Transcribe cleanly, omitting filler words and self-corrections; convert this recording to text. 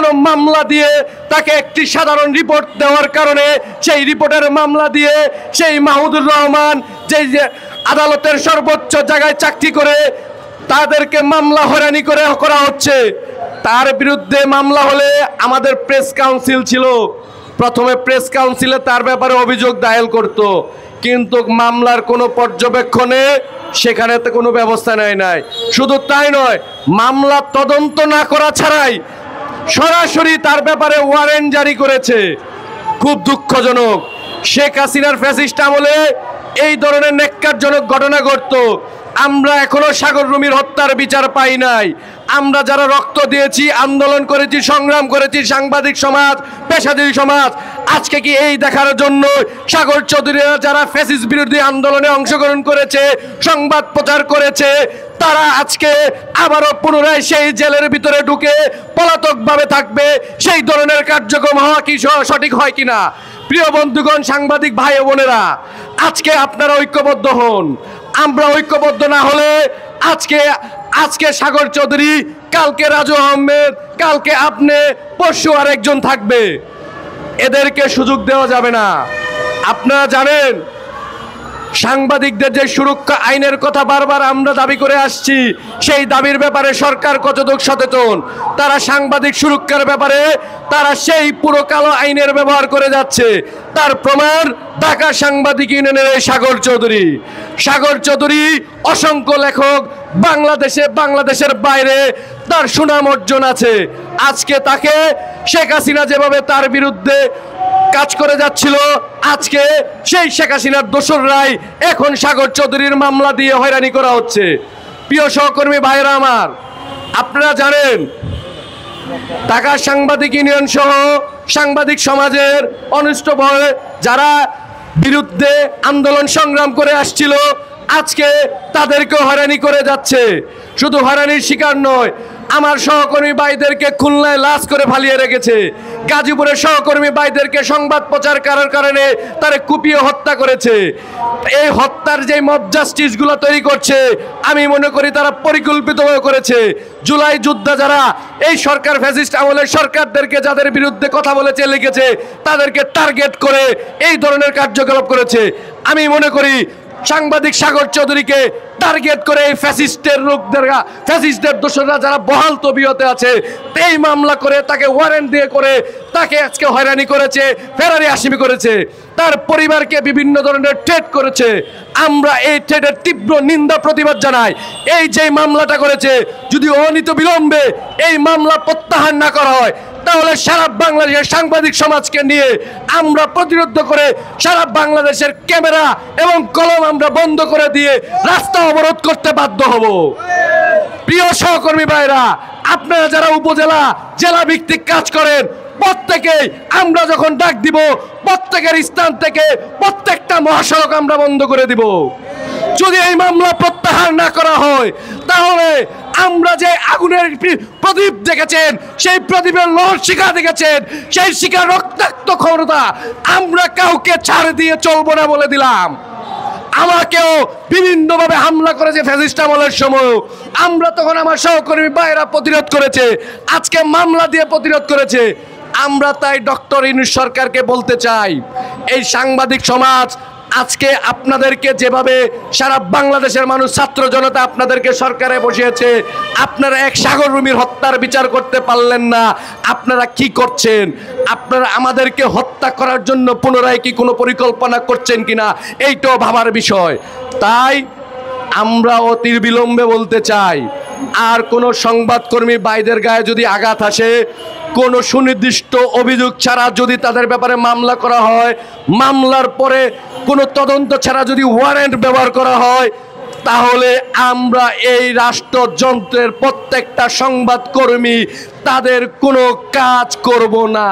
কোনো মামলা দিয়ে তাকে একটি সাধারণ রিপোর্ট দেওয়ার কারণে সেই রিপোর্টের মামলা দিয়ে সেই মাহমুদুর রহমান যে আদালতের সর্বোচ্চ জায়গায় চাকরি করে তাদেরকে মামলা হয়রানি করে করা হচ্ছে। তার বিরুদ্ধে মামলা হলে আমাদের প্রেস কাউন্সিল ছিল, প্রথমে প্রেস কাউন্সিলে তার ব্যাপারে অভিযোগ দায়ের করত, কিন্তু মামলার কোনো পর্যবেক্ষণে সেখানে তো কোনো ব্যবস্থা নেয় নাই। শুধু তাই নয়, মামলা তদন্ত না করা ছাড়াই সরাসরি তার ব্যাপারে ওয়ারেন্ট জারি করেছে। খুব দুঃখজনক, শেখ হাসিনার ফ্যাসিস্ট আমলে এই ধরনের ন্যাক্কারজনক ঘটনা ঘটতো। আমরা এখনো সাগর রুমির হত্যার বিচার পাই নাই। আমরা যারা রক্ত দিয়েছি, আন্দোলন করেছি, সংগ্রাম করেছি, সাংবাদিক সমাজ, পেশাজীবী সমাজ, আজকে কি এই দেখার জন্য সাগর চৌধুরীরা যারা ফ্যাসিস্ট বিরোধী আন্দোলনে অংশগ্রহণ করেছে, সংবাদ প্রচার করেছে, তারা আজকে আবারও পুনরায় সেই জেলের ভিতরে ঢুকে পলাতকভাবে থাকবে? সেই ধরনের কার্যক্রম হওয়া কি সঠিক হয় কিনা? প্রিয় বন্ধুগণ, সাংবাদিক ভাই ও বোনেরা, আজকে আপনারা ঐক্যবদ্ধ হন। আমরা ঐক্যবদ্ধ না হলে আজকে সাগর চৌধুরী, কালকে রাজু আহমেদ, কালকে আপনি, পরশু আরেকজন থাকবে। এদেরকে সুযোগ দেওয়া যাবে না। আপনারা জানেন, সাংবাদিকদের যে সুরক্ষা আইনের কথা বারবার আমরা দাবি করে আসছি, সেই দাবির ব্যাপারে সরকার কতটুকু সচেতন? তারা সাংবাদিক সুরক্ষার ব্যাপারে তারা সেই পুরো কালো আইনের ব্যবহার করে যাচ্ছে। তার প্রমাণ ঢাকা সাংবাদিক ইউনিয়নের এই সাগর চৌধুরী অসংখ্য লেখক, বাংলাদেশের বাইরে তার সুনাম অর্জন আছে। আজকে তাকে শেখ হাসিনা যেভাবে তার বিরুদ্ধে কাজ করে যাচ্ছিল, আজকে সেই শেখ হাসিনার দোসররাই এখন সাগর চৌধুরীর মামলা দিয়ে হয়রানি করা হচ্ছে। প্রিয় সহকর্মী ভাইরা আমার, আপনারা জানেন, ঢাকা সাংবাদিক ইউনিয়ন সহ সাংবাদিক সমাজের অনিষ্ট ভয়ে যারা বিরুদ্ধে আন্দোলন সংগ্রাম করে আসছিল, আজকে তাদেরকে হয়রানি করে যাচ্ছে। শুধু হয়রানির শিকার নয়, আমার সহকর্মী ভাইদেরকে খুলনায় লাশ করে ফালিয়ে রেখেছে। গাজীপুরের সহকর্মী ভাইদেরকে সংবাদ প্রচার করার কারণে তারে কুপিয়ে হত্যা করেছে। এই হত্যার যে মব জাস্টিসগুলো তৈরি করছে, আমি মনে করি তারা পরিকল্পিতভাবে করেছে। জুলাই যোদ্ধা যারা এই সরকার ফ্যাসিস্ট আমলের সরকারদেরকে যাদের বিরুদ্ধে কথা বলেছে, লিখেছে, তাদেরকে টার্গেট করে এই ধরনের কার্যকলাপ করেছে। আমি মনে করি সাংবাদিক সাগর চৌধুরীকে টার্গেট করে এই ফ্যাসিস্টদের দোসররা যারা বহাল তবিয়তে আছে, এই মামলা করে তাকে ওয়ারেন্ট দিয়ে করে তাকে আজকে হয়রানি করেছে, ফেরারি আসামি করেছে, তার পরিবারকে বিভিন্ন ধরনের থ্রেট করেছে। আমরা এই থ্রেটের তীব্র নিন্দা প্রতিবাদ জানাই। এই যে মামলাটা করেছে, যদি অনিত বিলম্বে এই মামলা প্রত্যাহার না করা হয়, তাহলে সারা বাংলাদেশের সাংবাদিক সমাজকে নিয়ে আমরা প্রতিরোধ করে সারা বাংলাদেশের ক্যামেরা এবং কলম আমরা বন্ধ করে দিয়ে রাস্তা অবরোধ করতে বাধ্য হব। প্রিয় সহকর্মী ভাইরা, আপনারা যারা উপজেলা, জেলা ভিত্তিক কাজ করেন, প্রত্যেকেই আমরা যখন ডাক দিব, প্রত্যেকের স্থান থেকে প্রত্যেকটা মহাসড়ক আমরা বন্ধ করে দিব। যদি এই মামলা প্রত্যাহার না করা হয়, তাহলে আমরা যে আগুনের প্রদীপ দেখেছেন, সেই প্রদীপের লোহার শিখা দেখেছেন, সেই শিখার রক্তাক্ত ক্ষমতা আমরা কাউকে ছাড় দিয়ে চলবো না বলে দিলাম। আমাকেও বিভিন্নভাবে হামলা করেছে ফ্যাসিস্ট আমলের সময়, আমরা তখন আমার সহকর্মী ভাইরা প্রতিরোধ করেছে, আজকে মামলা দিয়ে প্রতিরোধ করেছে। আমরা তাই ডক্টর ইউনূস সরকারকে বলতে চাই, এই সাংবাদিক সমাজ আজকে আপনাদেরকে যেভাবে সারা বাংলাদেশের মানুষ, ছাত্র জনতা আপনাদেরকে সরকারে বসিয়েছে, আপনারা এক সাগর রুমির হত্যার বিচার করতে পারলেন না। আপনারা কি করছেন? আপনারা আমাদেরকে হত্যা করার জন্য পুনরায় কি কোনো পরিকল্পনা করছেন কিনা, এইটাও ভাবার বিষয়। তাই আমরা অতির বিলম্বে বলতে চাই, আর কোনো সংবাদকর্মী ভাইদের গায়ে যদি আঘাত আসে, কোনো সুনির্দিষ্ট অভিযোগ ছাড়া যদি তাদের ব্যাপারে মামলা করা হয়, মামলার পরে কোনো তদন্ত ছাড়া যদি ওয়ারেন্ট ব্যবহার করা হয়, তাহলে আমরা এই রাষ্ট্রযন্ত্রের প্রত্যেকটা সংবাদকর্মী তাদের কোনো কাজ করব না।